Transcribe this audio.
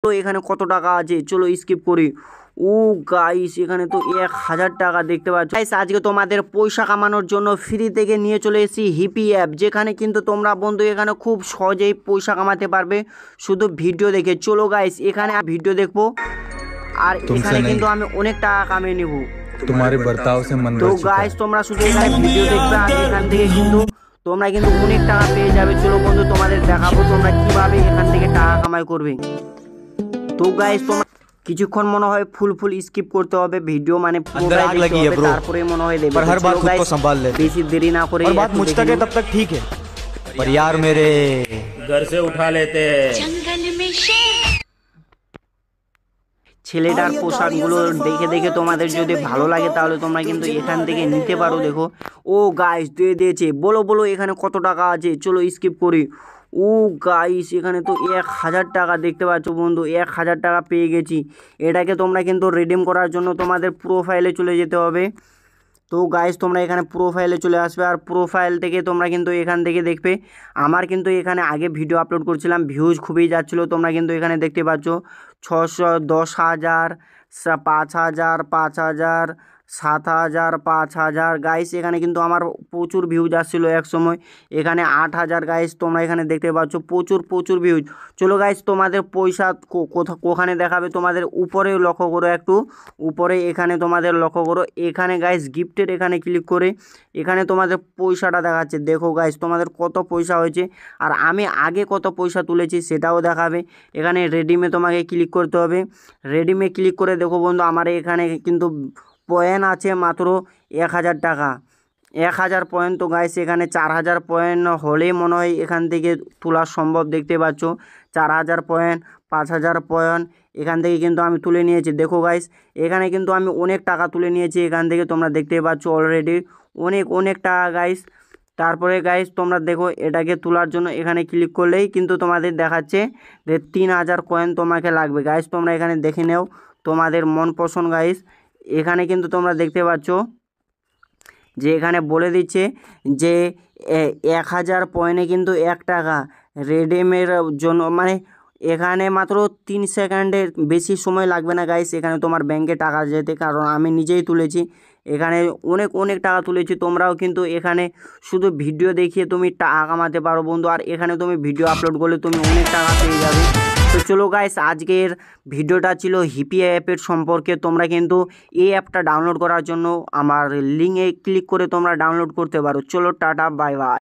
তো এখানে কত টাকা আছে, চলো স্কিপ করি। ও গাইস, এখানে তো 1000 টাকা দেখতে পাচ্ছ। গাইস আজকে তোমাদের পয়সা কামানোর জন্য ফ্রি থেকে নিয়ে চলে এসেছি হিপি অ্যাপ, যেখানে কিন্তু তোমরা বন্ধু এখানে খুব সহজেই পয়সা কামাতে পারবে শুধু ভিডিও দেখে। চলো গাইস এখানে ভিডিও দেখবো আর এখানে কিন্তু আমি অনেক টাকা কামিয়ে নেব। तुम्हारे बर्ताव से मन তো भर चुका है। গাইস তোমরা শুধু এখানে ভিডিও দেখবে আর এখান থেকে কিন্তু তোমরা কিন্তু অনেক টাকা পেয়ে যাবে। চলো বন্ধু তোমাদের দেখাবো তোমরা কিভাবে এখান থেকে টাকা কামাই করবে। তো গাইস তোমরা কিছুক্ষণ মনে হয় ফুল স্কিপ করতে হবে ভিডিও, মানে পুরোটাই দেখতে হবে, তারপরে মনে হয় দেবে। पर हर बात खुद को संभाल ले। বেশি দেরি না করে और बात मुझ तक है तब तक ठीक है, पर यार मेरे घर से उठा लेते जंगल में शेर। ছেলেটার পোশাকগুলো দেখে দেখে তোমাদের যদি ভালো লাগে তাহলে তোমরা কিন্তু এখান থেকে নিতে পারো। দেখো ও গাইস দিয়ে দিয়েছে। বলো বলো এখানে কত টাকা আছে, চলো স্কিপ করি। ও গাইস এখানে তো 1000 টাকা দেখতে পাচ্ছ বন্ধু, 1000 টাকা পেয়ে গেছি। এটাকে তোমরা কিন্তু রিডিম করার জন্য তোমাদের প্রোফাইলে চলে যেতে হবে। তো গাইস তোমরা এখানে প্রোফাইলে চলে আসবে আর প্রোফাইল থেকে তোমরা কিন্তু এখান থেকে দেখবে। আমার কিন্তু এখানে আগে ভিডিও আপলোড করছিলাম, ভিউজ খুবই যাচ্ছিলো। তোমরা কিন্তু এখানে দেখতে পাচ্ছ 600, 10,000, 5,000, 5,000, 7,000, 5,000। গাইস এখানে কিন্তু আমার প্রচুর ভিউজ আসছিলো এক সময়। এখানে 8,000। গাইস তোমরা এখানে দেখতে পাচ্ছ প্রচুর ভিউজ। চলো গাইস তোমাদের পয়সা কোখানে দেখাবে, তোমাদের উপরে লক্ষ্য করো, একটু উপরে এখানে তোমাদের লক্ষ্য করো। এখানে গাইস গিফটের এখানে ক্লিক করে এখানে তোমাদের পয়সাটা দেখাচ্ছে। দেখো গাইস তোমাদের কত পয়সা হয়েছে আর আমি আগে কত পয়সা তুলেছি সেটাও দেখাবে। এখানে রেডিমে তোমাকে ক্লিক করতে হবে। রেডিমে ক্লিক করে দেখো বন্ধু আমার এখানে কিন্তু পয়েন্ট আছে মাত্র 1000 টাকা, 1000 পয়েন্ট। তো গাইস এখানে 4000 পয়েন্ট হলেই মনে হয় এখান থেকে তোলা সম্ভব। দেখতে পাচ্ছ 4000 পয়েন্ট, 5000 পয়েন্ট এখান থেকে কিন্তু আমি তুলে নিয়েছি। দেখো গাইস এখানে কিন্তু আমি অনেক টাকা তুলে নিয়েছি এখান থেকে, তোমরা দেখতে পাচ্ছ অলরেডি অনেক টাকা গাইস। তারপরে গাইস তোমরা দেখো এটাকে তোলার জন্য এখানে ক্লিক করলেই কিন্তু তোমাদের দেখাচ্ছে যে 3000 কয়েন তোমাকে লাগবে। গাইস তোমরা এখানে দেখে নাও তোমাদের মন পছন্দ। গাইস এখানে কিন্তু তোমরা দেখতে পাচ্ছ যে এখানে বলে দিচ্ছে যে 1000 পয়েন্টে কিন্তু 1 টাকা রেডিমের জন্য, মানে এখানে মাত্র 3 সেকেন্ডের বেশি সময় লাগবে না গাইস এখানে তোমার ব্যাংকে টাকা যেতে, কারণ আমি নিজেই তুলেছি। এখানে অনেক টাকা তুলেছি। তোমরাও কিন্তু এখানে শুধু ভিডিও দেখিয়ে তুমি টাকা কামাতে পারো বন্ধু, আর এখানে তুমি ভিডিও আপলোড করলে তুমি অনেক টাকা পেয়ে যাবে। তো চলো গাইস আজকের ভিডিওটা ছিল হিপি অ্যাপের সম্পর্কে। তোমরা কিন্তু এই অ্যাপটা ডাউনলোড করার জন্য আমার লিঙ্কে ক্লিক করে তোমরা ডাউনলোড করতে পারো। চলো টাটা বাই বাই।